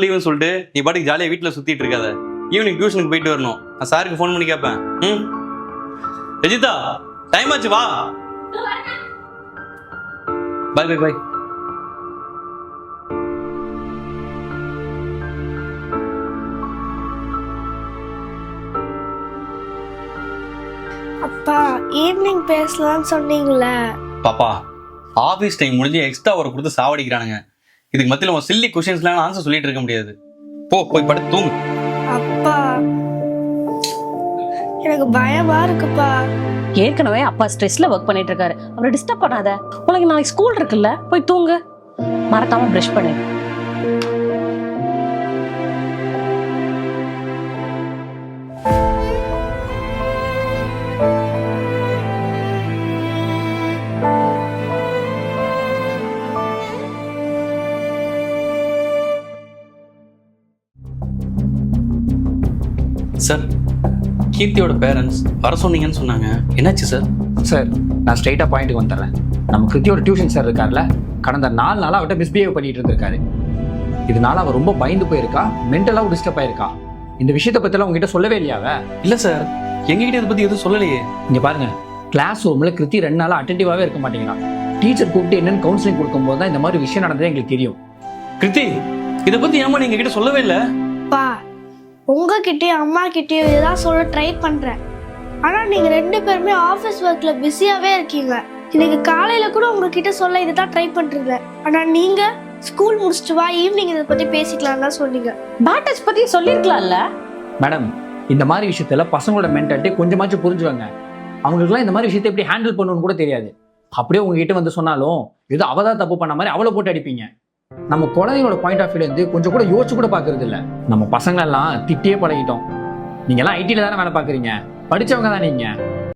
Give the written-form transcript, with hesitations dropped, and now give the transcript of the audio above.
லீவுன்னு சொல்லிட்டு நீ பாட்டுக்கு ஜாலியாக வீட்டில் சுற்றிட்டு இருக்காத. ஈவினிங் டியூஷனுக்கு போயிட்டு வரணும். நான் சாருக்கு ஃபோன் பண்ணி கேட்பேன். ரஜிதா, டைம் ஆச்சு, வா. Bye bye bye. அப்பா ஈவினிங் பேசலாம்னு சொன்னீங்களே. பாப்பா, ஆஃபீஸ் டைம் முடிஞ்சு எக்ஸ்ட்ரா ஒர்க் கொடுத்து சாவடிக்கிறானுங்க. இதுக்கு மத்தியில் உன் சில்லி கொஸ்டின்ஸ்லாம் ஆன்சர் சொல்லிட்டு இருக்க முடியாது. போய் படுத்து தூங்கு. அப்பா எனக்கு பயமா இருக்குப்பா. ஏற்கனவே அப்பா ஸ்ட்ரெஸ்ல ஒர்க் பண்ணிட்டு இருக்காரு, அவரை டிஸ்டர்ப் பண்ணாத. உனக்கு நாளைக்கு ஸ்கூல் இருக்குல்ல, போய் தூங்கு. மறக்காம பிரஷ் பண்ணு. சார், கீர்த்தியோட பேரண்ட்ஸ் வர சொன்னீங்கன்னு சொன்னாங்க. என்னாச்சு சார்? சார், நான் ஸ்ட்ரைட்டாக பாயிண்ட்டுக்கு வந்துடுறேன். நம்ம கிருத்தியோட டியூஷன் சார் இருக்கார்ல, கடந்த 4 நாளாக அவட்ட மிஸ்பிஹேவ் பண்ணிட்டு இருந்திருக்காரு. இதனால அவ ரொம்ப பயந்து போயிருக்கா, மென்டலாகவும் டிஸ்டர்ப் ஆயிருக்கா. இந்த விஷயத்தை பற்றிலாம் உங்ககிட்ட சொல்லவே இல்லையாவ? இல்லை சார், எங்ககிட்ட இதை பற்றி எதுவும் சொல்லலையே. இங்கே பாருங்க, கிளாஸ் ரூமில் கிருத்தி 2 நாளாக அட்டென்டிவாகவே இருக்க மாட்டேங்கிறான். டீச்சர் கூப்பிட்டு என்னென்னு கவுன்சிலிங் கொடுக்கும்போது தான் இந்த மாதிரி விஷயம் நடந்ததே எங்களுக்கு தெரியும். கிருத்தி, இதை பற்றி ஏமா நீங்க கிட்ட சொல்லவே இல்லை? அப்பா, உங்ககிட்டயும் அம்மா கிட்டயும் இதுதான் சொல்ல ட்ரை பண்றேன். ஆனா நீங்க 2 பேருமே ஆபீஸ் ஒர்க்ல பிஸியாவே இருக்கீங்க. இன்னைக்கு காலையில கூட உங்ககிட்ட சொல்ல இதுதான் ட்ரை பண்றீங்க. ஆனா நீங்க ஸ்கூல் முடிச்சுட்டு வா, ஈவினிங் இதை பத்தி பேசிக்கலாம் தான் சொன்னீங்க. பேட் டச் பத்தி சொல்லிருக்கலாம்ல. மேடம், இந்த மாதிரி விஷயத்துல பசங்களோட மென்டாலிட்டி கொஞ்சமாச்சும் புரிஞ்சுவாங்க. அவங்களுக்குலாம் இந்த மாதிரி விஷயத்தை எப்படி ஹேண்டில் பண்ணணும்னு கூட தெரியாது. அப்படியே உங்ககிட்ட வந்து சொன்னாலும் ஏதோ அவதான் தப்பு பண்ண மாதிரி அவளை போட்டு அடிப்பீங்க. நம்ம குழந்தைங்களோட பாயிண்ட் ஆஃப் வியூல இருந்து கொஞ்சம் கூட யோசிச்சு கூட பாக்குறது இல்ல. நம்ம பசங்களெல்லாம் திட்டியே பழகிட்டோம். நீங்க எல்லாம் ஐடில தானே வேலை பாக்குறீங்க, படிச்சவங்க தான் நீங்க.